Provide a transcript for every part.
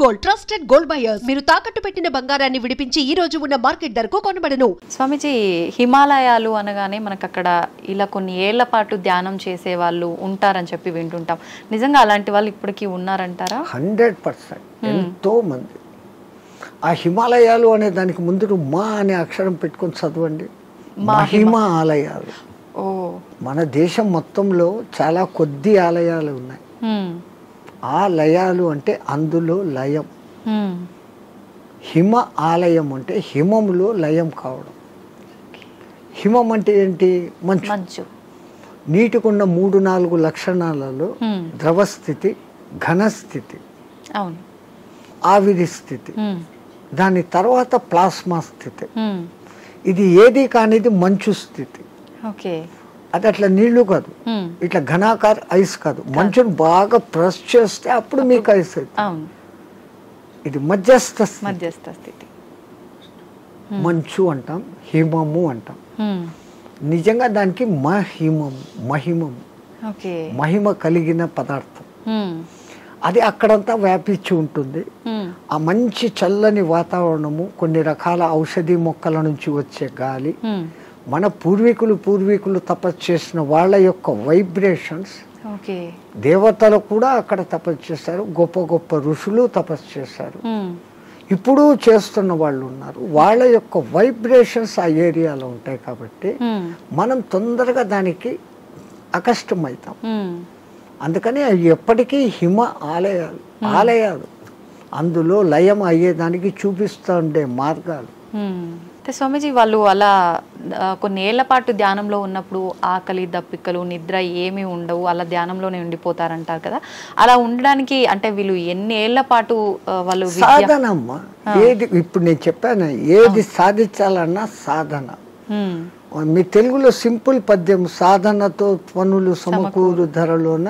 Gold trusted gold buyers మీరు తాకట్టు పెట్టిన బంగారాన్ని విడిపించి ఈ రోజు ఉన్న మార్కెట్ ధరకు కొనబడను. స్వామీజీ, హిమాలయాలు అనగానే మనకు అక్కడ ఇలా కొన్ని ఏళ్ల పాటు ధ్యానం చేసే వాళ్ళు ఉంటారని చెప్పి వింటుంటాం. నిజంగా అలాంటి వాళ్ళు ఇప్పటికీ ఉన్నారంటారా? 100%. ఎంతో మంది. ఆ హిమాలయాలు అనే దానికి ముందు మా అనే అక్షరం పెట్టుకొని చదవండి. మహిమ ఆలయాలు. మన దేశం మొత్తంలో చాలా కొద్ది ఆలయాలు ఉన్నాయి. ఆ లయాలు అంటే అందులో లయం. హిమ ఆలయం అంటే హిమములో లయం కావడం. హిమం అంటే ఏంటి? మంచు. నీటికున్న 3-4 లక్షణాలలో ద్రవస్థితి, ఘనస్థితి, ఆవిరి స్థితి, దాని తర్వాత ప్లాస్మా స్థితి. ఇది ఏది కానిది మంచు స్థితి. అది అట్లా నీళ్లు కాదు, ఇట్లా ఘనాకార ఐస్ కాదు. మంచును బాగా ప్రెస్ చేస్తే అప్పుడు మీకు ఐస్ అవుతుంది. ఇది మధ్యస్థ స్థితి. మంచు అంటాం, హిమము అంటాం. నిజంగా దానికి మహిమం మహిమ కలిగిన పదార్థం. అది అక్కడంతా వ్యాపించి ఉంటుంది. ఆ మంచి చల్లని వాతావరణము, కొన్ని రకాల ఔషధి మొక్కల నుంచి వచ్చే గాలి, మన పూర్వీకులు తపస్సు చేసిన వాళ్ళ యొక్క వైబ్రేషన్స్. దేవతలు కూడా అక్కడ తపస్సు చేశారు, గొప్ప గొప్ప ఋషులు తపస్సు చేశారు, ఇప్పుడు చేస్తున్న వాళ్ళు ఉన్నారు. వాళ్ళ యొక్క వైబ్రేషన్స్ ఆ ఏరియాలో ఉంటాయి కాబట్టి మనం తొందరగా దానికి అకష్టమవుతాం. అందుకని అవి ఎప్పటికీ హిమ ఆలయాలు అందులో లయం అయ్యేదానికి చూపిస్తూ ఉండే మార్గాలు. స్వామీజీ, వాళ్ళు అలా కొన్ని ఏళ్ల పాటు ధ్యానంలో ఉన్నప్పుడు ఆకలి, దప్పికలు, నిద్ర ఏమీ ఉండవు, అలా ధ్యానంలోనే ఉండిపోతారంటారు కదా. అలా ఉండడానికి అంటే వీళ్ళు ఎన్ని ఏళ్ల పాటు వాళ్ళు సాధనమ్మా. ఏది ఇప్పుడు నేను చెప్పాను, ఏది సాధించాలన్నా సాధన. మీ తెలుగులో సింపుల్ పద్యం, సాధనతో పనులు సమకూరు ధరలోన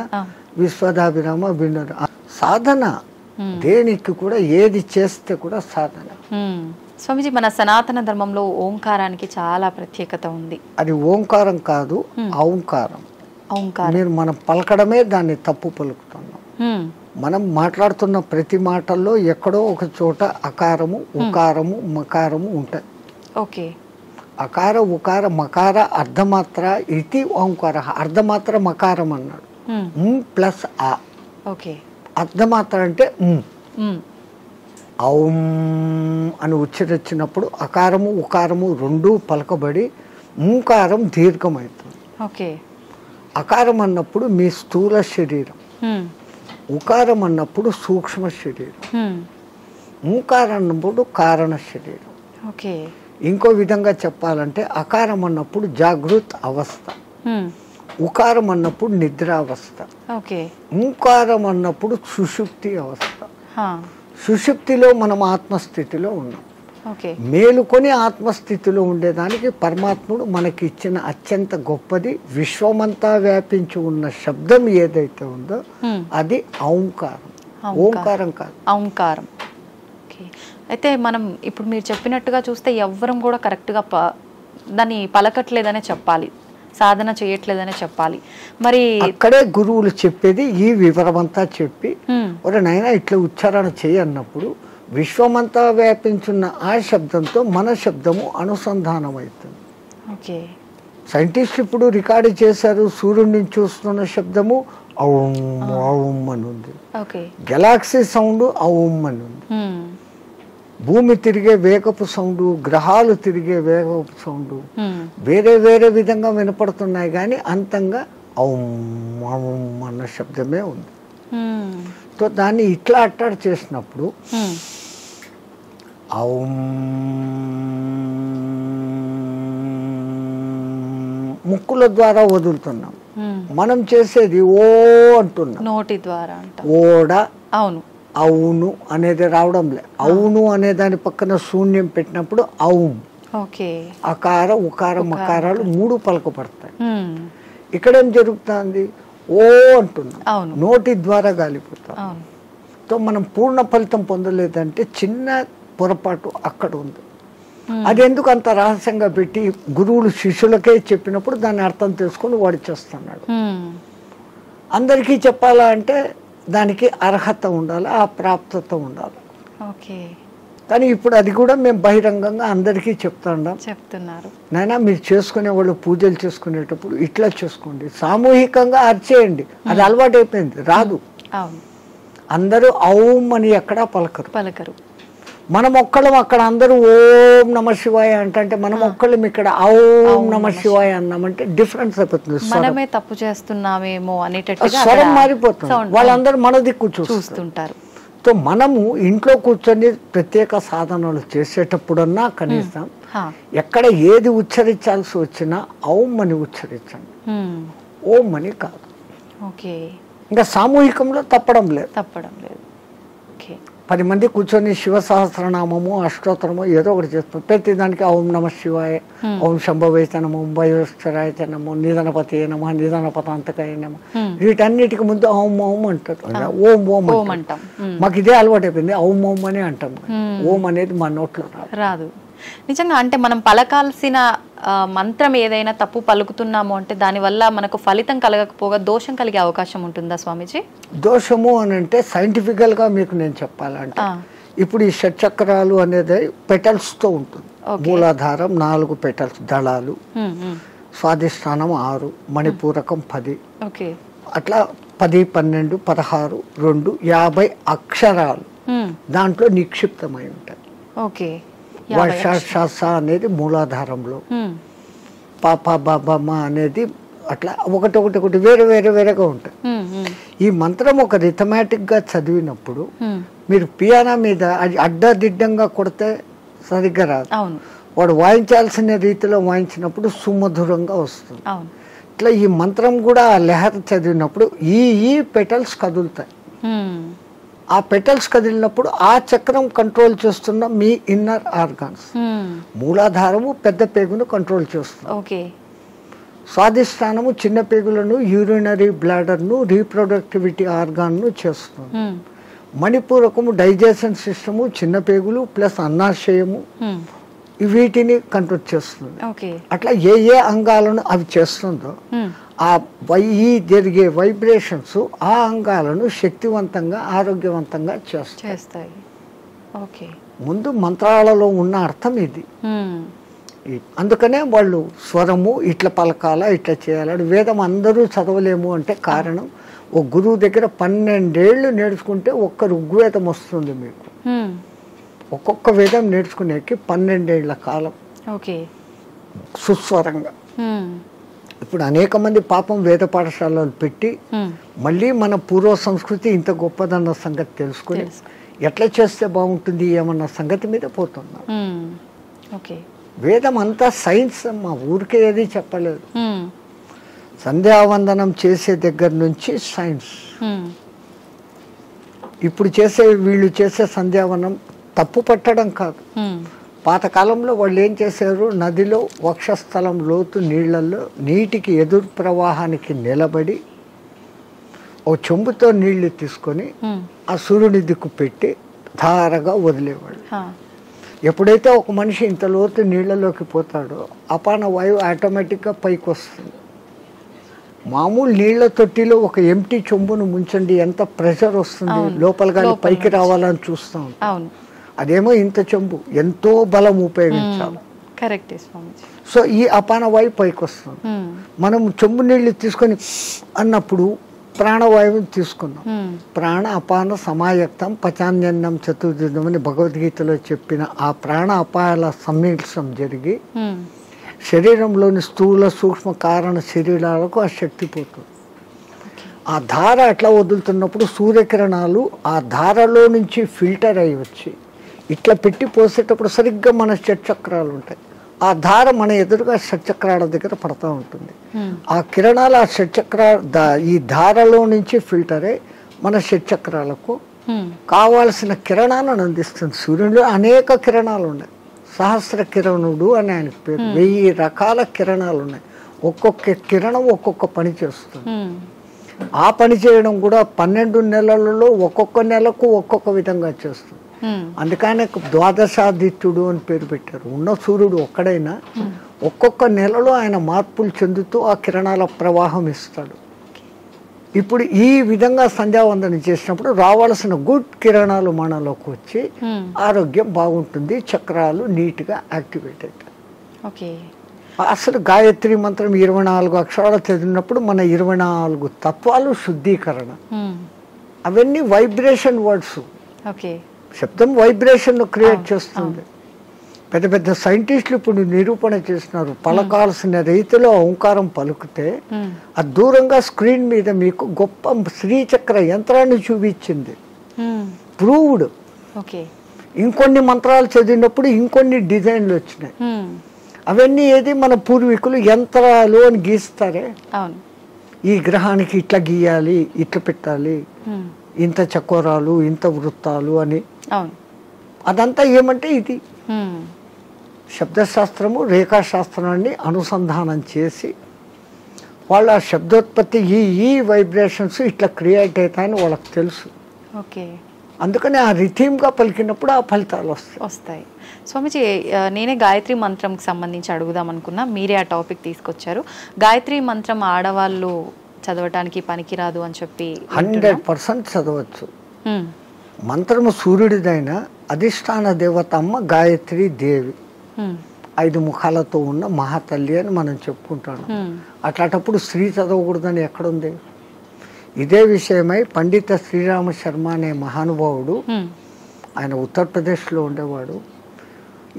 విశ్వదాభిరామ వినరు. సాధన దేనికి కూడా, ఏది చేస్తే కూడా సాధన. స్వామీజీ, మన సనాతన ధర్మంలో ఓంకారానికి చాలా ప్రత్యేకత ఉంది. అది ఓంకారం కాదు, ఔంకారం. మీరు మనం పలకడమే దాన్ని తప్పు పలుకుతున్నాం. మనం మాట్లాడుతున్న ప్రతి మాటల్లో ఎక్కడో ఒక చోట అకారము, ఉకారము, మకారము ఉంటాయి. అకార, ఉకార, మకార, అర్ధమాత్ర ఇది ఓంకార. అర్ధమాత్ర మకారం అన్నాడు. ప్లస్ ఆ. అర్ధమాత్ర అంటే ఔం అని ఉచ్చరించినప్పుడు అకారము, ఉకారము రెండూ పలకబడి ఓంకారం దీర్ఘమవుతుంది. అకారం అన్నప్పుడు మీ స్థూల శరీరం, ఉకారం అన్నప్పుడు సూక్ష్మ శరీరం, ఓంకారం అన్నప్పుడు కారణ శరీరం. ఇంకో విధంగా చెప్పాలంటే అకారం అన్నప్పుడు జాగృత్ అవస్థ, ఉకారం అన్నప్పుడు నిద్రావస్థ, ఓంకారం అన్నప్పుడు సుషుప్తి అవస్థ. సుషుప్తిలో మనం ఆత్మస్థితిలో ఉన్నాం. మేలుకొని ఆత్మస్థితిలో ఉండేదానికి పరమాత్ముడు మనకి ఇచ్చిన అత్యంత గొప్పది, విశ్వమంతా వ్యాపించి ఉన్న శబ్దం ఏదైతే ఉందో అది ఓంకారం. ఓంకారం కాదు, ఓంకారం. అయితే మనం ఇప్పుడు మీరు చెప్పినట్టుగా చూస్తే ఎవ్వరం కూడా కరెక్ట్గా దాన్ని పలకట్లేదనే చెప్పాలి, సాధన చేయట్లేదనే చెప్పాలి. మరి అక్కడే గురువులు చెప్పేది ఈ వివరమంతా చెప్పి, ఒక నైనా ఇట్లా ఉచ్చారణ చేయన్నప్పుడు విశ్వమంతా వ్యాపించున్న ఆ శబ్దంతో మన శబ్దము అనుసంధానం అవుతుంది. సైంటిస్ట్ ఇప్పుడు రికార్డు చేశారు, సూర్యుడి నుంచి చూస్తున్న శబ్దము ఔం ఔం అని ఉంది, గెలాక్సీ సౌండ్ ఔం అని ఉంది, భూమి తిరిగే వేగపు సౌండ్, గ్రహాలు తిరిగే వేగపు సౌండ్ వేరే వేరే విధంగా వినపడుతున్నాయి, కానీ అంతంగా ఔం ఔం అన్న శబ్దమే ఉంది. సో దాన్ని ఇట్లా అట్టాడు చేసినప్పుడు ఔం ముక్కుల ద్వారా వదులుతున్నాం, మనం చేసేది ఓ అంటున్నాం నోటి ద్వారా. ఓడ, అవును అనేది రావడం లే. అవును అనే దాని పక్కన శూన్యం పెట్టినప్పుడు ఔం. అకార, ఉకార, మకారాలు 3 పలకపడతాయి. ఇక్కడేం జరుగుతుంది? ఓ అంటున్నాం, నోటి ద్వారా గాలిపోతాం. తో మనం పూర్ణ ఫలితం పొందలేదంటే చిన్న పొరపాటు అక్కడ ఉంది. అది ఎందుకు అంత రహస్యంగా పెట్టి గురువులు శిష్యులకే చెప్పినప్పుడు దాన్ని అర్థం తెలుసుకొని వాడు చేస్తున్నాడు. అందరికీ చెప్పాలా అంటే దానికి అర్హత ఉండాలి, ఆ ప్రాప్తత ఉండాలి. ఓకే. కానీ ఇప్పుడు అది కూడా మేము బహిరంగంగా అందరికీ చెప్తున్నారు. నైనా మీరు చేసుకునే వాళ్ళు పూజలు చేసుకునేటప్పుడు ఇట్లా చేసుకోండి, సామూహికంగా అర్చేయండి. అది అలవాటు అయిపోయింది, రాదు. అందరూ ఔం అని ఎక్కడా పలకరు. మనం ఒక్కళ్ళం అక్కడ అందరూ ఓం నమ శివాయ అంటే మనం ఒక్కళ్ళం ఇక్కడ ఔం నమ శివాయ అన్నామంటే డిఫరెన్స్ అయిపోతుంది. మనమే తప్పు చేస్తున్నామేమో అనేటట్టుగా స్వరం మారిపోతుంది, వాళ్ళందరూ మన దిక్కు చూస్తుంటారు. సో మనము ఇంట్లో కూర్చొని ప్రత్యేక సాధనలు చేసేటప్పుడన్నా కనీసం ఎక్కడ ఏది ఉచ్చరించాల్సి వచ్చినా ఔం అని ఉచ్చరించండి, ఓం అని కాదు. ఇంకా సామూహికంలో తప్పడం లేదు. 10 మంది కూర్చొని శివ సహస్రనామము అష్టోత్తరము ఏదో ఒకటి చేస్తాం. ప్రతి దానికి ఓం నమ శివాయ, ఓం శంభవే నమో, ఓం భైరవశ్వరాయ నమో, నిధనపతి నమ, నిధనపతాంతకాయ నమ, వీటన్నిటికి ముందు ఓం ఓం అంటారు. ఓం ఓం అంటాం. మాకు ఇదే అలవాటు అయిపోయింది, ఓం ఓం అని అంటాం. ఓం అనేది మా నోట్లో రాదు. నిజంగా అంటే మనం పలకాల్సిన మంత్రం ఏదైనా తప్పు పలుకుతున్నాము అంటే దానివల్ల మనకు ఫలితం కలగకపోగా దోషం కలిగే అవకాశం ఉంటుందా స్వామీజీ? దోషము అని అంటే సైంటిఫికల్ గా మీకు నేను చెప్పాలంటే ఇప్పుడు ఈ షట్చక్రాలు అనేది పెటల్స్ తో ఉంటుంది. మూలాధారం 4 పెటల్స్ దళాలు, స్వాధిష్టానం 6, మణిపూరకం 10, అట్లా 10, 12, 16, 2, 50 అక్షరాలు దాంట్లో నిక్షిప్తమై ఉంటాయి. వర్ష అనేది మూలాధారంలో, పాప బాబమ్మ అనేది అట్లా ఒకటి వేరేగా ఉంటాయి. ఈ మంత్రం ఒక రిథమాటిక్ గా చదివినప్పుడు మీరు పియానో మీద అది అడ్డదిడ్డంగా కొడితే సరిగ్గా రాదు. వాడు వాయించాల్సిన రీతిలో వాయించినప్పుడు సుమధురంగా వస్తుంది. ఇట్లా ఈ మంత్రం కూడా లెహర్ చదివినప్పుడు ఈ పెటల్స్ కదులుతాయి. ఆ పెటల్స్ కదిలినప్పుడు ఆ చక్రం కంట్రోల్ చేస్తున్న మీ ఇన్నర్ ఆర్గాన్స్. మూలాధారము పెద్ద పేగును కంట్రోల్ చేస్తుంది. స్వాధిష్టానము చిన్న పేగులను, యూరినరీ బ్లాడర్ను, రీప్రొడక్టివిటీ ఆర్గాన్ను చేస్తుంది. మణిపూరకము డైజెషన్ సిస్టము, చిన్న పేగులు ప్లస్ అన్నాశయము, వీటిని కంట్రోల్ చేస్తుంది. అట్లా ఏ అంగాలను అవి చేస్తుందో ఈ జరిగే వైబ్రేషన్స్ ఆ అంగాలను శక్తివంతంగా ఆరోగ్యవంతంగా చేస్తాయి. ముందు మంత్రాలలో ఉన్న అర్థం ఇది. అందుకనే వాళ్ళు స్వరము ఇట్లా పలకాల, ఇట్లా చేయాలని. వేదం అందరూ చదవలేము అంటే కారణం, ఒక గురువు దగ్గర 12 ఏళ్ళు నేర్చుకుంటే ఒక్క ఋగ్వేదం వస్తుంది మీకు. ఒక్కొక్క వేదం నేర్చుకునేకి 12 ఏళ్ల కాలం సుస్వరంగా. ఇప్పుడు అనేక మంది పాపం వేద పాఠశాలలు పెట్టి మళ్ళీ మన పూర్వ సంస్కృతి ఇంత గొప్పదన్న సంగతి తెలుసుకుని ఎట్లా చేస్తే బాగుంటుంది ఏమన్న సంగతి మీద పోతున్నాం. వేదం అంతా సైన్స్, మా ఊరికే ఏది చెప్పలేదు. సంధ్యావందనం చేసే దగ్గర నుంచి సైన్స్. ఇప్పుడు వీళ్ళు చేసే సంధ్యావందనం తప్పు పట్టడం కాదు. పాతకాలంలో వాళ్ళు ఏం చేశారు, నదిలో వక్షస్థలం లోతు నీళ్లలో నీటికి ఎదురు ప్రవాహానికి నిలబడి ఓ చెంబుతో నీళ్లు తీసుకొని ఆ సూర్యుని దిక్కు పెట్టి ధారగా వదిలేవాళ్ళు. ఎప్పుడైతే ఒక మనిషి ఇంత లోతు నీళ్లలోకి పోతాడో అపాన వాయువు ఆటోమేటిక్గా పైకి వస్తుంది. మామూలు నీళ్ల తొట్టిలో ఒక ఎంటీ చెంబును ముంచండి, ఎంత ప్రెషర్ వస్తుంది, లోపల గాలి పైకి రావాలని చూస్తూ ఉంటాం. అదేమో ఇంత చెంబు, ఎంతో బలం ఉపయోగించాలి. సో ఈ అపాన వాయువు పైకి వస్తుంది. మనం చెంబు నీళ్లు తీసుకొని అన్నప్పుడు ప్రాణవాయువుని తీసుకున్నాం. ప్రాణ అపాన సమాయక్తం పచాన్యన్నం చతుర్దినం అని భగవద్గీతలో చెప్పిన ఆ ప్రాణ అపాయాల సమ్మిళనం జరిగి శరీరంలోని స్థూల సూక్ష్మ కారణ శరీరాలకు ఆ శక్తి పోతుంది. ఆ ధార అట్లా వదులుతున్నప్పుడు సూర్యకిరణాలు ఆ ధారలో నుంచి ఫిల్టర్ అయ్యి వచ్చి ఇట్లా పెట్టి పోసేటప్పుడు సరిగ్గా మన షట్చక్రాలు ఉంటాయి. ఆ ధార మన ఎదురుగా షట్చక్రాల దగ్గర పడతా ఉంటుంది. ఆ కిరణాలు ఆ ఈ ధారలో నుంచి ఫిల్టర్ అయ్యి మన షట్చక్రాలకు కావాల్సిన కిరణాలను అందిస్తుంది. సూర్యుడు అనేక కిరణాలు ఉన్నాయి. సహస్ర కిరణుడు అని ఆయనకు పేరు. 1000 రకాల కిరణాలు ఉన్నాయి. ఒక్కొక్క కిరణం ఒక్కొక్క పని చేస్తుంది. ఆ పని చేయడం కూడా 12 నెలలలో ఒక్కొక్క నెలకు ఒక్కొక్క విధంగా చేస్తుంది. అందుకనే ద్వాదశాదిత్యుడు అని పేరు పెట్టారు. ఉన్న సూర్యుడు ఒక్కడైనా ఒక్కొక్క నెలలో ఆయన మార్పులు చెందుతూ ఆ కిరణాల ప్రవాహం ఇస్తాడు. ఇప్పుడు ఈ విధంగా సంధ్యావందనం చేసినప్పుడు రావాల్సిన గుడ్ కిరణాలు మనలోకి వచ్చి ఆరోగ్యం బాగుంటుంది, చక్రాలు నీట్గా యాక్టివేట్ అవుతాయి. ఓకే. అసలు గాయత్రి మంత్రం 24 అక్షరాలు చదివినప్పుడు మన 24 తత్వాలు శుద్ధీకరణ. అవన్నీ వైబ్రేషన్ వర్డ్స్. ఓకే. శబ్దం వైబ్రేషన్ క్రియేట్ చేస్తుంది. పెద్ద పెద్ద సైంటిస్టులు ఇప్పుడు నిరూపణ చేస్తున్నారు. పలకాల్సిన రీతిలో ఓంకారం పలుకుతే అది దూరంగా స్క్రీన్ మీద మీకు గొప్ప శ్రీచక్ర యంత్రాన్ని చూపించింది. ప్రూవ్డ్. ఓకే. ఇంకొన్ని మంత్రాలు చదివినప్పుడు ఇంకొన్ని డిజైన్లు వచ్చినాయి. అవన్నీ ఏది మన పూర్వీకులు యంత్రాలు అని గీస్తారే, ఈ గ్రహానికి ఇట్లా గీయాలి, ఇట్లా పెట్టాలి, ఇంత చకోరాలు, ఇంత వృత్తాలు అని. అదంతా ఏమంటే ఇది శబ్దశాస్త్రము, రేఖాశాస్త్రాన్ని అనుసంధానం చేసి వాళ్ళ శబ్దోత్పత్తి ఈ వైబ్రేషన్స్ ఇట్లా క్రియేట్ అవుతాయని వాళ్ళకి తెలుసు. ఓకే. అందుకని ఆ రిథీమ్గా పలికినప్పుడు ఆ ఫలితాలు వస్తాయి. స్వామిజీ, నేనే గాయత్రి మంత్రంకి సంబంధించి అడుగుదాం అనుకున్నా, మీరే ఆ టాపిక్ తీసుకొచ్చారు. గాయత్రి మంత్రం ఆడవాళ్ళు చదవటానికి పనికిరాదు అని చెప్పి 100% చదవచ్చు. మంత్రము సూర్యుడిదైన అధిష్టాన దేవత అమ్మ గాయత్రి దేవి, 5 ముఖాలతో ఉన్న మహాతల్లి అని మనం చెప్పుకుంటాను. అట్లాంటప్పుడు స్త్రీ చదవకూడదని ఎక్కడుంది? ఇదే విషయమై పండిత శ్రీరామ శర్మ అనే మహానుభావుడు, ఆయన ఉత్తరప్రదేశ్లో ఉండేవాడు,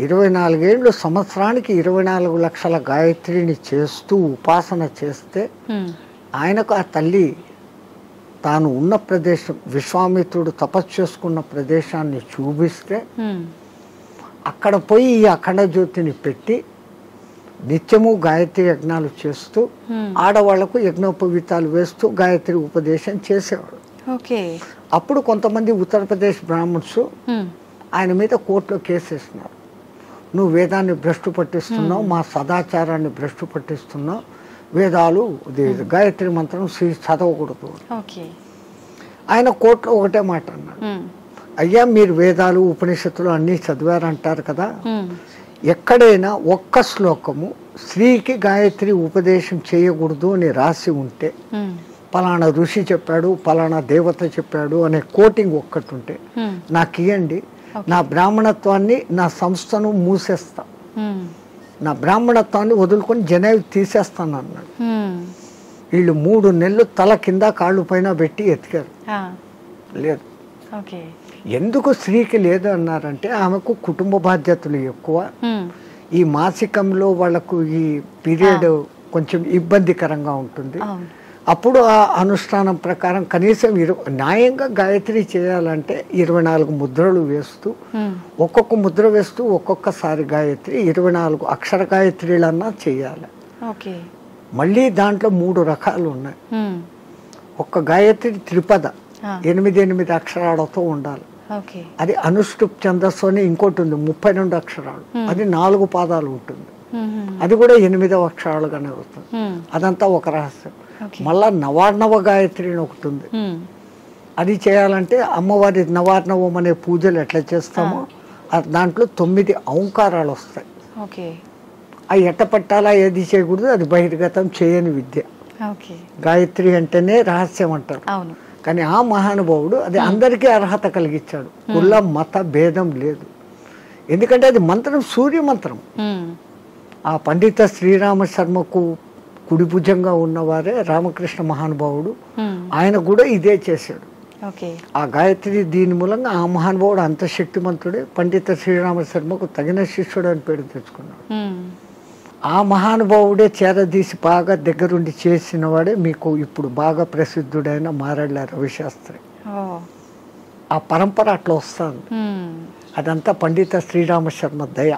24 ఏళ్ళు సంవత్సరానికి 24 లక్షల గాయత్రిని చేస్తూ ఉపాసన చేస్తే ఆయనకు ఆ తల్లి తాను ఉన్న ప్రదేశం, విశ్వామిత్రుడు తపస్సు చేసుకున్న ప్రదేశాన్ని చూపిస్తే అక్కడ పోయి ఈ అఖండ జ్యోతిని పెట్టి నిత్యము గాయత్రి యజ్ఞాలు చేస్తూ ఆడవాళ్లకు యజ్ఞోపవీతాలు వేస్తూ గాయత్రి ఉపదేశం చేసేవాడు. అప్పుడు కొంతమంది ఉత్తరప్రదేశ్ బ్రాహ్మణ్స్ ఆయన మీద కోర్టులో కేసేసినారు. నువ్వు వేదాన్ని భ్రష్టు పట్టిస్తున్నావు, మా సదాచారాన్ని భ్రష్టు పట్టిస్తున్నావు, వేదాలు గాయత్రి మంత్రం చదవకూడదు. ఆయన కోర్టులో ఒకటే మాట అన్నాడు, అయ్యా మీరు వేదాలు ఉపనిషత్తులు అన్నీ చదివారంటారు కదా, ఎక్కడైనా ఒక్క శ్లోకము స్త్రీకి గాయత్రి ఉపదేశం చేయకూడదు అని రాసి ఉంటే, పలానా ఋషి చెప్పాడు, పలానా దేవత చెప్పాడు అనే కోటింగ్ ఒక్కటి ఉంటే నాకు ఇవ్వండి, నా బ్రాహ్మణత్వాన్ని, నా సంస్థను మూసేస్తా, నా బ్రాహ్మణత్వాన్ని వదులుకొని జనేవి తీసేస్తాను అన్నాడు. వీళ్ళు 3 నెలలు తల కింద కాళ్ళు పైన పెట్టి ఎతికారు, లేదు. ఎందుకు స్త్రీకి లేదు అన్నారంటే ఆమెకు కుటుంబ బాధ్యతలు ఎక్కువ, ఈ మాసికంలో వాళ్ళకు ఈ పీరియడ్ కొంచెం ఇబ్బందికరంగా ఉంటుంది. అప్పుడు ఆ అనుష్ఠానం ప్రకారం కనీసం న్యాయంగా గాయత్రి చేయాలంటే 24 ముద్రలు వేస్తూ, ఒక్కొక్క ముద్ర వేస్తూ ఒక్కొక్కసారి గాయత్రి 24 అక్షర గాయత్రిలన్నా చేయాలి. మళ్ళీ దాంట్లో 3 రకాలు ఉన్నాయి. ఒక్క గాయత్రి త్రిపద 8 అక్షరాలతో ఉండాలి. అది అనుష్టుప్ ఛందస్సు అని ఇంకోటి ఉంది, 32 అక్షరాలు, అది 4 పాదాలు ఉంటుంది, అది కూడా 8వ అక్షరాలుగానే వస్తుంది. అదంతా ఒక రహస్యం. మళ్ళా నవార్ణవ గాయత్రి అని ఒకటి ఉంది, అది చేయాలంటే అమ్మవారి నవార్ణవం అనే పూజలు ఎట్లా చేస్తామో దాంట్లో 9 ఔంకారాలు వస్తాయి. అవి ఎట్ట పట్టాలా, ఏది చేయకూడదు, అది బహిర్గతం చేయని విద్య. గాయత్రి అంటేనే రహస్యం అంటారు. కానీ ఆ మహానుభావుడు అది అందరికీ అర్హత కలిగించాడు. కుల మత భేదం లేదు, ఎందుకంటే అది మంత్రం సూర్య మంత్రం. ఆ పండిత శ్రీరామ శర్మకు కుడి భుజంగా ఉన్నవారే రామకృష్ణ మహానుభావుడు, ఆయన కూడా ఇదే చేశాడు. ఆ గాయత్రి దీని మూలంగా ఆ మహానుభావుడు అంత శక్తిమంతుడే పండిత శ్రీరామ శర్మకు తగిన శిష్యుడు అని పేరు తెచ్చుకున్నాడు. ఆ మహానుభావుడే చేరదీసి బాగా దగ్గరుండి చేసిన వాడే మీకు ఇప్పుడు బాగా ప్రసిద్ధుడైన మారెళ్ళ రవిశాస్త్రి. ఆ పరంపర అట్లా వస్తుంది. అదంతా పండిత శ్రీరామ శర్మ దయ.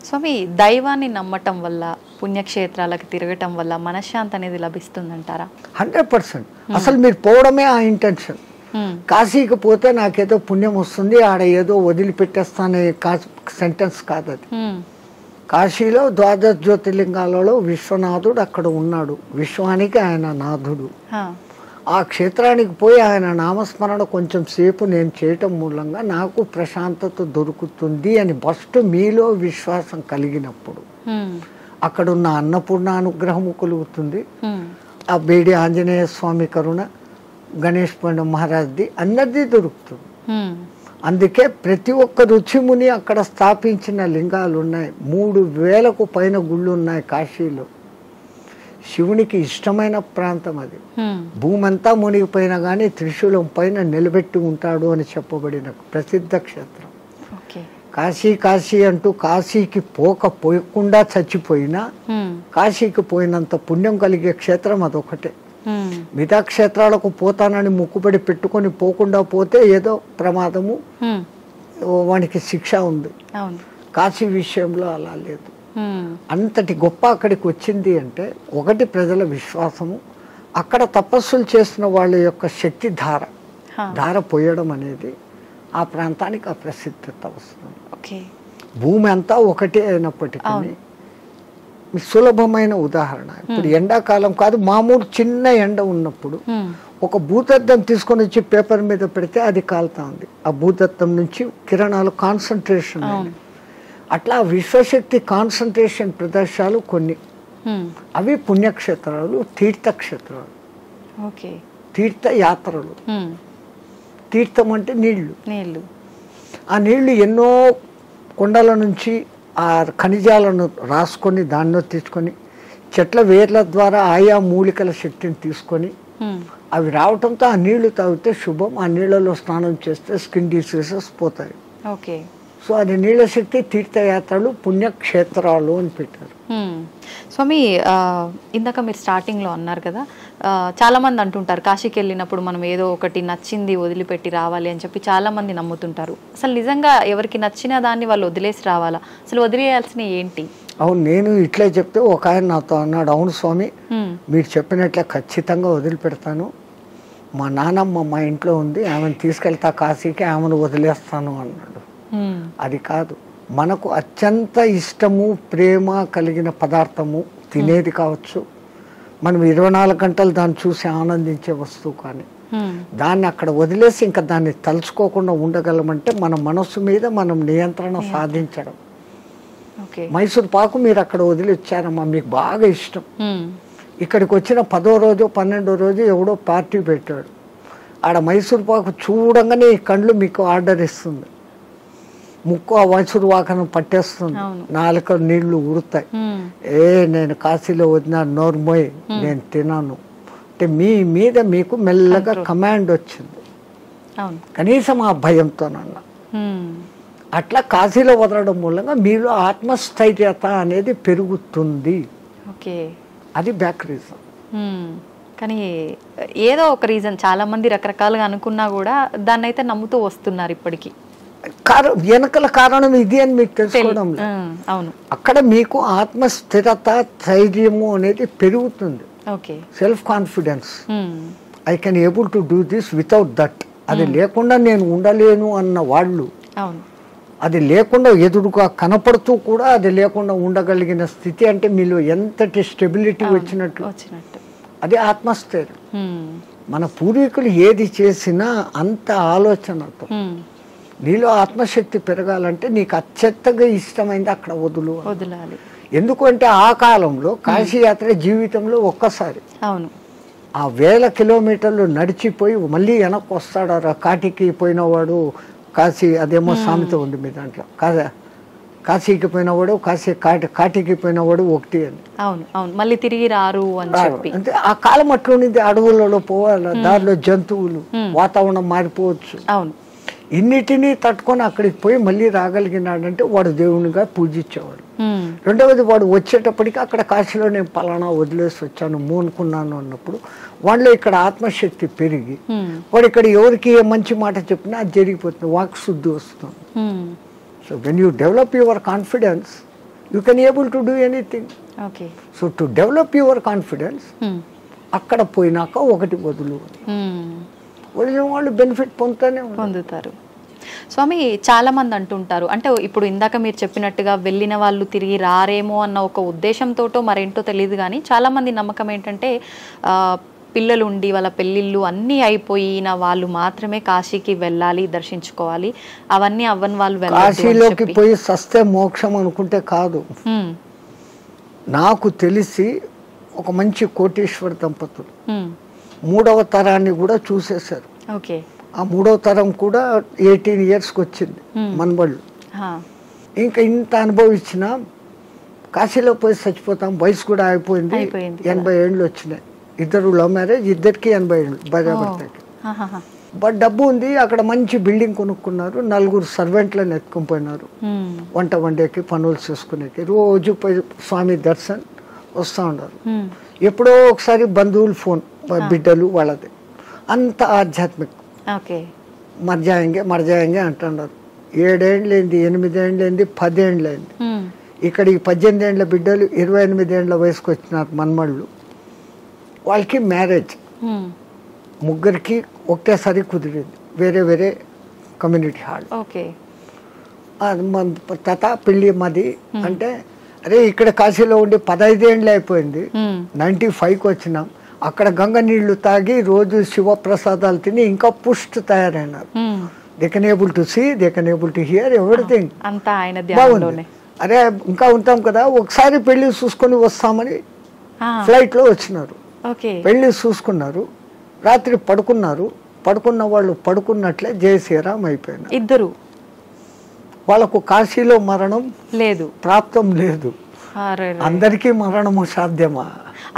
స్వామి, దైవాన్ని నమ్మటం వల్ల, పుణ్యక్షేత్రాలకు తిరగటం వల్ల మనశ్శాంతి అనేది లభిస్తుందంటారా? 100%. అసలు మీరు పోవడమే ఆ ఇంటెన్షన్. కాశీకి పోతే నాకేదో పుణ్యం వస్తుంది, ఆడ ఏదో వదిలిపెట్టేస్తానే సెంటెన్స్ కాదు అది. కాశీలో 12 జ్యోతిర్లింగాలలో విశ్వనాథుడు అక్కడ ఉన్నాడు, విశ్వానికి ఆయన నాథుడు. ఆ క్షేత్రానికి పోయి ఆయన నామస్మరణ కొంచెం సేపు నేను చేయటం మూలంగా నాకు ప్రశాంతత దొరుకుతుంది అని ఫస్ట్ మీలో విశ్వాసం కలిగినప్పుడు అక్కడున్న అన్నపూర్ణ అనుగ్రహము కలుగుతుంది. ఆ బేడి ఆంజనేయ స్వామి కరుణ, గణేష్ పండు మహారాజ్ది అందరిది దొరుకుతుంది. అందుకే ప్రతి ఒక్క రుచిముని అక్కడ స్థాపించిన లింగాలు ఉన్నాయి. 3000కు పైన గుళ్ళు ఉన్నాయి కాశీలో. శివునికి ఇష్టమైన ప్రాంతం అది. భూమి అంతా మునిగిపోయినా కానీ త్రిశూలం పైన నిలబెట్టి ఉంటాడు అని చెప్పబడిన ప్రసిద్ధ క్షేత్రం కాశీ. కాశీ అంటూ కాశీకి పోకుండా చచ్చిపోయినా కాశీకి పోయినంత పుణ్యం కలిగే క్షేత్రం అదొకటే. మిగతా క్షేత్రాలకు పోతానని ముక్కుబడి పెట్టుకొని పోకుండా పోతే ఏదో ప్రమాదము, వానికి శిక్ష ఉంది. కాశీ విషయంలో అలా లేదు. అంతటి గొప్ప అక్కడికి వచ్చింది అంటే ఒకటి ప్రజల విశ్వాసము, అక్కడ తపస్సులు చేసిన వాళ్ళ యొక్క శక్తి ధార పోయడం అనేది ఆ ప్రాంతానికి ఆ ప్రసిద్ధత వస్తుంది. భూమి అంతా ఒకటే అయినప్పటికీ సులభమైన ఉదాహరణ. ఇప్పుడు ఎండాకాలం కాదు, మామూలు చిన్న ఎండ ఉన్నప్పుడు ఒక భూతద్దం తీసుకొని వచ్చి పేపర్ మీద పెడితే అది కాలుతా ఉంది. ఆ భూతద్దం నుంచి కిరణాలు కాన్సన్ట్రేషన్. అట్లా విశ్వశక్తి కాన్సన్ట్రేషన్ ప్రదేశాలు కొన్ని, అవి పుణ్యక్షేత్రాలు, తీర్థక్షేత్రాలు, తీర్థయాత్రలు. తీర్థం అంటే నీళ్లు. ఆ నీళ్లు ఎన్నో కొండల నుంచి ఆ ఖనిజాలను రాసుకొని దానిలో తీసుకొని చెట్ల వేర్ల ద్వారా ఆయా మూలికల శక్తిని తీసుకొని అవి రావటంతో ఆ నీళ్లు తాగితే శుభం. ఆ నీళ్లలో స్నానం చేస్తే స్కిన్ డిసీజెస్ పోతాయి. సో అది నీళ్ళ శక్తి, తీర్థయాత్రలు, పుణ్యక్షేత్రాలు అని పెట్టారు. స్వామి, ఇందాక మీరు స్టార్టింగ్లో అన్నారు కదా, చాలామంది అంటుంటారు కాశీకి వెళ్ళినప్పుడు మనం ఏదో ఒకటి నచ్చింది వదిలిపెట్టి రావాలి అని చెప్పి చాలామంది నమ్ముతుంటారు. అసలు నిజంగా ఎవరికి నచ్చిన దాన్ని వాళ్ళు వదిలేసి రావాలా? అసలు వదిలేయాల్సిన ఏంటి? అవును, నేను ఇట్లే చెప్తే ఒక ఆయన నాతో అన్నాడు, అవును స్వామి మీరు చెప్పినట్లే ఖచ్చితంగా వదిలిపెడతాను. మా నానమ్మ మా ఇంట్లో ఉంది, ఆమెను తీసుకెళ్తా కాశీకి, ఆమెను వదిలేస్తాను అన్నాడు. అది కాదు, మనకు అత్యంత ఇష్టము ప్రేమ కలిగిన పదార్థము తినేది కావచ్చు, మనం 24 గంటలు దాన్ని చూసి ఆనందించే వస్తువు, కానీ దాన్ని అక్కడ వదిలేసి ఇంకా దాన్ని తలుచుకోకుండా ఉండగలమంటే మన మనస్సు మీద మనం నియంత్రణ సాధించడం. మైసూర్ పాకు మీరు అక్కడ వదిలి వచ్చారమ్మా, మీకు బాగా ఇష్టం. ఇక్కడికి వచ్చిన 10వ రోజు 12వ రోజు ఎవడో పార్టీ పెట్టాడు, ఆడ మైసూర్ పాకు చూడంగానే ఈ కళ్ళు మీకు ఆర్డర్ ఇస్తుంది, ముక్కు ఆ మైసూర్ పాకను పట్టేస్తుంది, నాలుక నీళ్లు ఉరుతాయి. నేను కాశీలో వదిన నోర్మోయ్ నేను తినాను అంటే మీ మీద మీకు మెల్లగా కమాండ్ వచ్చింది, కనీసం ఆ భయంతోనన్నా. అట్లా కాశీలో వదలడం మూలంగా మీలో ఆత్మస్థైర్యత అనేది పెరుగుతుంది. అది బ్యాక్ రీజన్. కానీ ఏదో ఒక రీజన్, చాలా మంది రకరకాలుగా అనుకున్నా కూడా దాన్ని అయితే నమ్ముతూ వస్తున్నారు ఇప్పటికీ. వెనకల కారణం ఇది అని మీకు తెలుసుకోవడం. అవును, అక్కడ మీకు ఆత్మస్థిరత, ధైర్యము అనేది పెరుగుతుంది. Self confidence, I can able to do this without that. అది లేకుండా నేను ఉండలేను అన్న వాళ్ళు, అది లేకుండా ఎదురుగా కనపడుతూ కూడా అది లేకుండా ఉండగలిగిన స్థితి అంటే మీలో ఎంతటి స్టెబిలిటీ వచ్చినట్టు. అది ఆత్మస్థైర్యం. మన పూర్వీకులు ఏది చేసినా అంత ఆలోచనతో. నీలో ఆత్మశక్తి పెరగాలంటే నీకు అత్యంతగా ఇష్టమైంది అక్కడ వదలాలి. ఎందుకంటే ఆ కాలంలో కాశీ యాత్ర జీవితంలో ఒక్కసారి. అవును, ఆ 1000 కిలోమీటర్లు నడిచిపోయి మళ్ళీ వెనక్కి వస్తాడు. కాటికి పోయినవాడు కాశీ, అదేమో సామెత ఉంది మీ దాంట్లో, కాశీకి పోయినవాడు కాటికి పోయినవాడు ఒకటి అని. అవును అవును, మళ్ళీ తిరిగి రారు అని చెప్పి. అంటే ఆ కాలం అట్లుంది, అడవులలో పోవాలి, దారిలో జంతువులు, వాతావరణం మారిపోవచ్చు. అవును, ఇన్నిటినీ తట్టుకొని అక్కడికి పోయి మళ్ళీ రాగలిగినాడంటే వాడు దేవునిగా పూజించేవాడు. రెండవది, వాడు వచ్చేటప్పటికి అక్కడ కాశీలో నేను పలానా వదిలేసి వచ్చాను మోనుకున్నాను అన్నప్పుడు వాళ్ళు ఇక్కడ ఆత్మశక్తి పెరిగి వాడు ఇక్కడ ఎవరికి ఏ మంచి మాట చెప్పినా అది జరిగిపోతుంది, వాక్ శుద్ధి వస్తుంది. So when you develop your confidence you can able to do anything. So to develop your confidence అక్కడ పోయినాక ఒకటి వదిలిన వాళ్ళు బెనిఫిట్ పొందుతారు. స్వామి, చాలా మంది అంటుంటారు, అంటే ఇప్పుడు ఇందాక మీరు చెప్పినట్టుగా వెళ్ళిన వాళ్ళు తిరిగి రారేమో అన్న ఒక ఉద్దేశంతోటో మరేంటో తెలియదు, కానీ చాలా మంది నమ్మకం ఏంటంటే పిల్లలు ఉండి వాళ్ళ పెళ్ళిళ్ళు అన్నీ అయిపోయిన వాళ్ళు మాత్రమే కాశీకి వెళ్ళాలి, దర్శించుకోవాలి, అవన్నీ అవ్వని వాళ్ళు కాశీలోకి పోయి సస్తే మోక్షం అనుకుంటే కాదు. నాకు తెలిసి ఒక మంచి కోటీశ్వర దంపతులు. మూడవ తరాన్ని కూడా చూసేశారు. ఓకే. ఆ మూడవ తరం కూడా 18 yearsకి వచ్చింది మనబళ్ళు. ఇంకా ఇంత అనుభవించిన కాశీలో పోయి చచ్చిపోతాం, వయసు కూడా అయిపోయింది, 80 ఏళ్ళు వచ్చినాయి. ఇద్దరు లవ్ మ్యారేజ్, ఇద్దరికి 80 ఏళ్ళు భార్యాభర్తకి. బట్ డబ్బు ఉంది, అక్కడ మంచి బిల్డింగ్ కొనుక్కున్నారు, 4 సర్వెంట్లను ఎత్తుకుపోయినారు, వంట వండేకి పనులు చేసుకునేకి. రోజు పోయి స్వామి దర్శన్ వస్తూ ఉన్నారు. ఎప్పుడో ఒకసారి బంధువులు ఫోన్, బిడ్డలు వాళ్ళది, అంత ఆధ్యాత్మిక. మర్జాయంగే అంటున్నారు. 7 ఏళ్ళైంది, 8 ఏళ్ళైంది, 10 ఏళ్ళైంది. ఇక్కడికి 18 ఏళ్ళ బిడ్డలు 28 ఏళ్ళ వయసుకు వచ్చినారు మనమళ్ళు. వాళ్ళకి మ్యారేజ్ ముగ్గురికి ఒకేసారి కుదిరింది, వేరే వేరే కమ్యూనిటీ హాల్. తాత పెళ్ళి మాది అంటే, అరే ఇక్కడ కాశీలో ఉండి 15 ఏళ్ళు అయిపోయింది, 95కి వచ్చినాం, అక్కడ గంగ నీళ్లు తాగి రోజు శివప్రసాదాలు తిని ఇంకా పుష్టి తయారైనారు. They can able to see, they can able to hear everything. బాగుంది. అరే ఇంకా ఉంటాం కదా, ఒకసారి పెళ్లి చూసుకొని వస్తామని ఫ్లైట్లో వచ్చినారు. పెళ్లి చూసుకున్నారు, రాత్రి పడుకున్నారు. పడుకున్న వాళ్ళు పడుకున్నట్లే జై శ్రీరామ్ అయిపోయినారు ఇద్దరు. వాళ్ళకు కాశీలో మరణం లేదు, ప్రాప్తం లేదు. అందరికీ మరణము సాధ్యమా?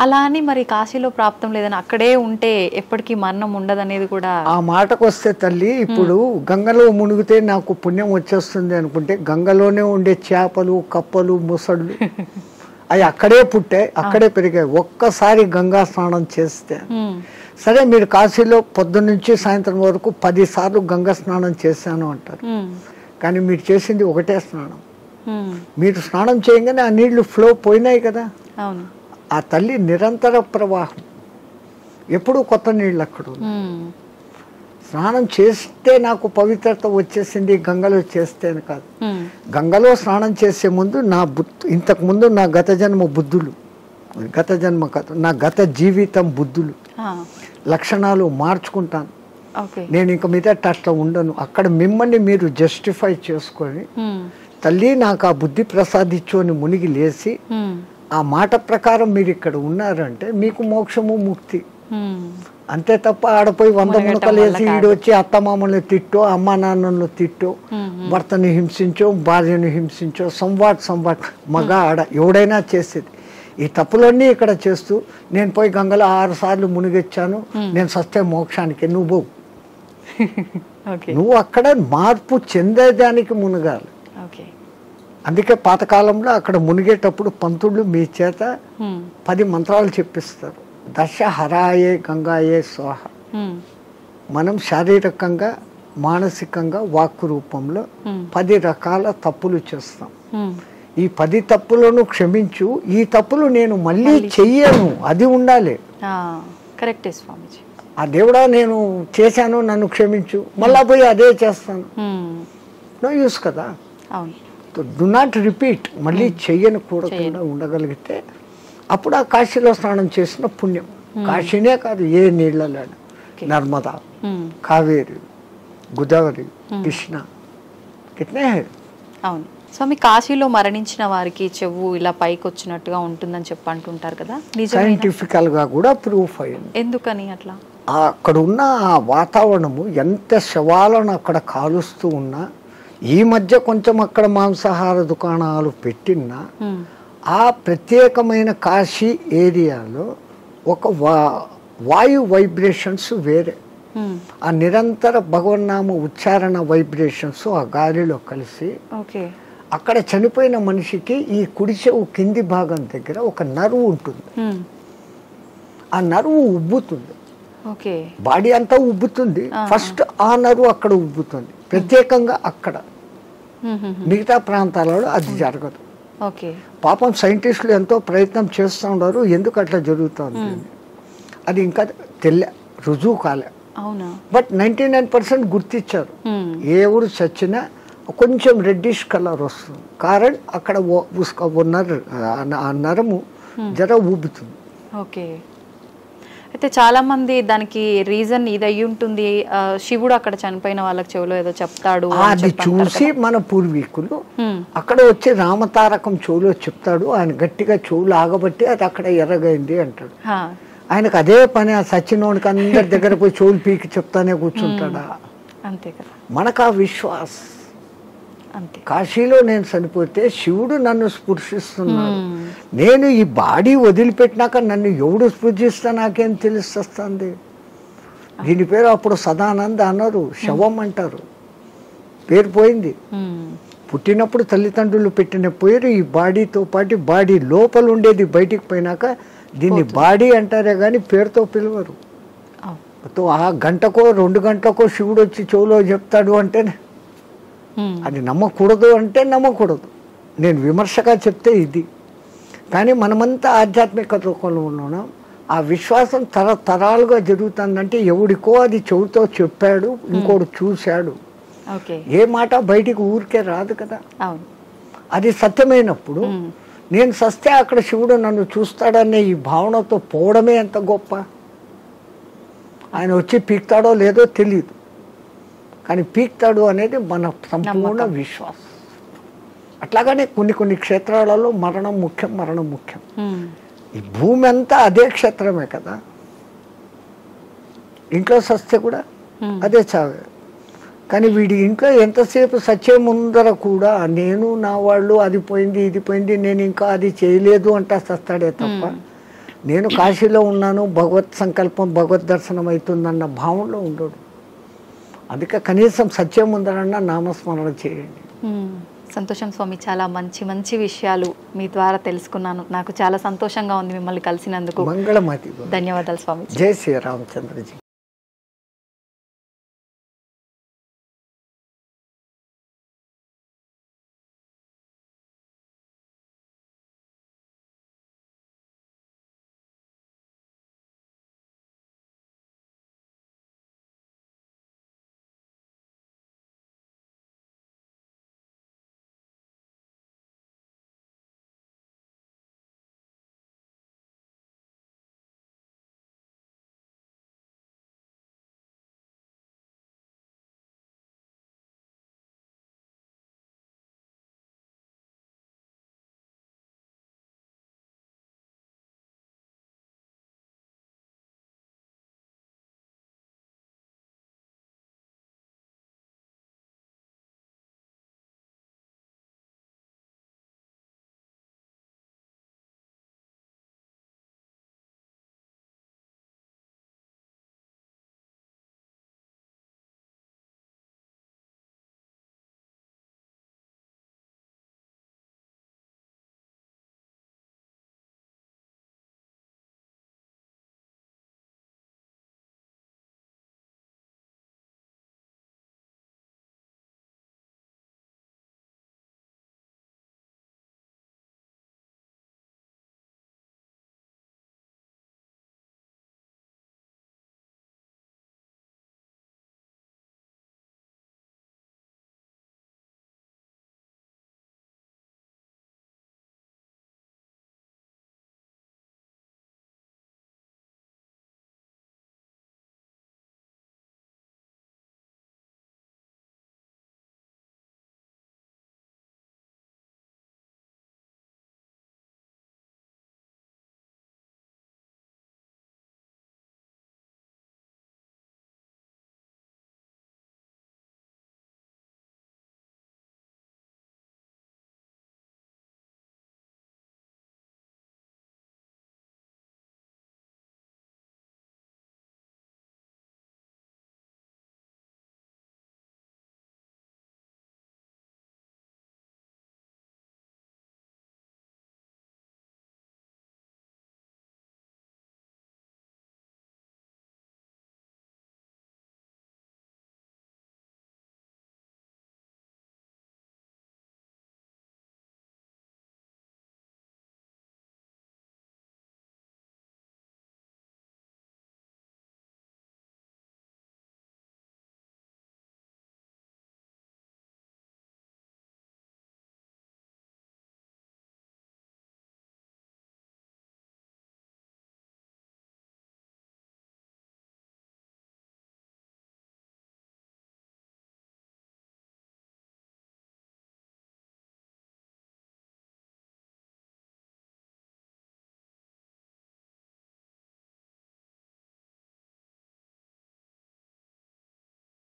అలా అని మరి కాశీలో ప్రాప్తం లేదని అక్కడే ఉంటే ఎప్పటికీ మరణం ఉండదనేది కూడా. ఆ మాటకు వస్తే తల్లి, ఇప్పుడు గంగలో మునిగితే నాకు పుణ్యం వచ్చేస్తుంది అనుకుంటే, గంగలోనే ఉండే చేపలు, కప్పలు, ముసళ్ళు అవి అక్కడే పుట్టాయి, అక్కడే పెరిగాయి. ఒక్కసారి గంగా స్నానం చేస్తే, సరే మీరు కాశీలో పొద్దున్నుంచి సాయంత్రం వరకు 10 సార్లు గంగా స్నానం చేశాను అంటారు, కానీ మీరు చేసింది ఒకటే స్నానం. మీరు స్నానం చేయగానే ఆ నీళ్లు ఫ్లో పోయినాయి కదా. ఆ తల్లి నిరంతర ప్రవాహం, ఎప్పుడూ కొత్త నీళ్ళు అక్కడ. స్నానం చేస్తే నాకు పవిత్రత వచ్చేసింది గంగలో చేస్తే అని కాదు. గంగలో స్నానం చేసే ముందు నా ఇంతకు ముందు నా గత జన్మ బుద్ధులు, గత జన్మ కాదు, నా గత జీవితం బుద్ధులు, లక్షణాలు మార్చుకుంటాను. నేను ఇంక మీద అట్లా ఉండను. అక్కడ మిమ్మల్ని మీరు జస్టిఫై చేసుకొని, తల్లి నాకు ఆ బుద్ధి ప్రసాదించు అని మునిగి లేచి, ఆ మాట ప్రకారం మీరు ఇక్కడ ఉన్నారంటే మీకు మోక్షము, ముక్తి. అంతే తప్ప ఆడపోయి 100 మునకలు వేసి ఈడు వచ్చి అత్తమామల్ని తిట్టో, అమ్మా నాన్నను తిట్టో, భర్తని హింసించో, భార్యను హింసించో, సంవాట్ మగ ఆడ ఎవడైనా చేసేది. ఈ తప్పులన్నీ ఇక్కడ చేస్తూ, నేను పోయి గంగలో 6 సార్లు మునిగొచ్చాను, నేను సస్తే మోక్షానికి, నువ్వు అక్కడ మార్పు చెందేదానికి మునగాలి. అందుకే పాతకాలంలో అక్కడ మునిగేటప్పుడు పంతుళ్ళు మీ చేత 10 మంత్రాలు చెప్పిస్తారు. దశ హరాయే గంగాయే స్వాహ. మనం శారీరకంగా, మానసికంగా, వాక్కు రూపంలో 10 రకాల తప్పులు చేస్తాం. ఈ 10 తప్పులను క్షమించు, ఈ తప్పులు నేను మళ్ళీ చెయ్యను, అది ఉండాలి. కరెక్టే స్వామిజీ. ఆ దేవుడా నేను చేశాను, నన్ను క్షమించు, మళ్ళా పోయి అదే చేస్తాను, నో యూస్ కదా. Do not repeat. మళ్ళీ చెయ్యను కూడా ఉండగలిగితే అప్పుడు ఆ కాశీలో స్నానం చేసిన పుణ్యం. కాశీనే కాదు, ఏ నీళ్ళలో, నర్మదా, కావేరి, గోదావరి, కృష్ణ, కిట్నే. అవును స్వామి, కాశీలో మరణించిన వారికి చెవు ఇలా పైకి వచ్చినట్టుగా ఉంటుందని చెప్పి అంటుంటారు కదా, సైంటిఫికల్ గా కూడా ప్రూఫ్ అయింది. ఎందుకని అట్లా? అక్కడ ఉన్న ఆ వాతావరణము, ఎంత శవాలను అక్కడ కాలుస్తూ ఉన్నా, ఈ మధ్య కొంచెం అక్కడ మాంసాహార దుకాణాలు పెట్టినా, ఆ ప్రత్యేకమైన కాశీ ఏరియాలో ఒక వాయు వైబ్రేషన్స్ వేరే, ఆ నిరంతర భగవన్నామ ఉచ్చారణ వైబ్రేషన్స్ ఆ గాలిలో కలిసి, అక్కడ చనిపోయిన మనిషికి ఈ కుడి చెవు కింది భాగం దగ్గర ఒక నరువు ఉంటుంది. ఆ నరువు ఉబ్బుతుంది, బాడీ అంతా ఉబ్బుతుంది. ఫస్ట్ ఆ నరువు అక్కడ ఉబ్బుతుంది, ప్రత్యేకంగా అక్కడ. మిగతా ప్రాంతాలలో అది జరగదు. పాపం సైంటిస్టులు ఎంతో ప్రయత్నం చేస్తూ ఉన్నారు, ఎందుకు అట్లా జరుగుతుంది అది ఇంకా రుజువు కాలే. బట్ 99% గుర్తించారు. ఏ ఊరు చచ్చినా కొంచెం రెడ్డిష్ కలర్ వస్తుంది, కారణం అక్కడ ఆ నరము జర ఊబుతుంది. అయితే చాలా మంది దానికి రీజన్ ఇది అయ్యి ఉంటుంది, శివుడు అక్కడ చనిపోయిన వాళ్ళకి చెవులో ఏదో చెప్తాడు అది చూసి మన పూర్వీకులు అక్కడ వచ్చి రామతారకం చెవులో చెప్తాడు, ఆయన గట్టిగా చెవులు ఆగబట్టి అది అక్కడ ఎర్రగైంది అంటాడు. ఆయనకు అదే పని, ఆ సచ్చినోడికి అందరి దగ్గర పోయి చెవులు పీకి చెప్తానే కూర్చుంటాడా? అంతే కదా, మనకు ఆ విశ్వాస్. అంతే. కాశీలో నేను చనిపోతే శివుడు నన్ను స్పృశిస్తున్నాడు, నేను ఈ బాడీ వదిలిపెట్టినాక నన్ను ఎవడు స్పృశిస్తా నాకేం తెలుస్తుంది? దీని పేరు అప్పుడు సదానంద అన్నారు, శవం అంటారు, పేరు పోయింది. పుట్టినప్పుడు తల్లిదండ్రులు పెట్టిన పేరు ఈ బాడీతో పాటు బాడీ లోపల ఉండేది బయటికి పోయినాక దీన్ని బాడీ అంటారే కానీ పేరుతో పిలవరు. ఆ గంటకో 2 గంటలకో శివుడు వచ్చి చెవులో చెప్తాడు అంటే అది నమ్మకూడదు అంటే నమ్మకూడదు. నేను విమర్శగా చెప్తే ఇది. కానీ మనమంతా ఆధ్యాత్మిక రూపంలో ఉన్నాం. ఆ విశ్వాసం తరతరాలుగా జరుగుతుందంటే ఎవడికో అది చెవుతో చెప్పాడు, ఇంకోడు చూశాడు. ఏ మాట బయటికి ఊరికే రాదు కదా. అది సత్యమైనప్పుడు నేను సస్తే అక్కడ శివుడు నన్ను చూస్తాడనే ఈ భావనతో పోవడమే ఎంత గొప్ప. ఆయన వచ్చి పీక్తాడో లేదో తెలియదు, కానీ పీక్తాడు అనేది మన సంపూర్ణ విశ్వాసం. అట్లాగనే కొన్ని క్షేత్రాలలో మరణం ముఖ్యం. ఈ భూమి అంతా అదే క్షేత్రమే కదా. ఇంట్లో సస్తే కూడా అదే చావే. కానీ వీడి ఇంట్లో ఎంతసేపు సచ్చే ముందర కూడా నేను నా వాళ్ళు అది పోయింది ఇది పోయింది నేను ఇంకా అది చేయలేదు అంటా సస్తాడే తప్ప నేను కాశీలో ఉన్నాను, భగవత్ సంకల్పం భగవద్ దర్శనం అవుతుందన్న భావనలో ఉండడు. అందుకే కనీసం సత్యం ముందరన్నా నామస్మరణ చేయండి. సంతోషం స్వామి, చాలా మంచి విషయాలు మీ ద్వారా తెలుసుకున్నాను. నాకు చాలా సంతోషంగా ఉంది మిమ్మల్ని కలిసినందుకు. మంగళమతి. ధన్యవాదాలు స్వామి. జై శ్రీరామచంద్రజీ.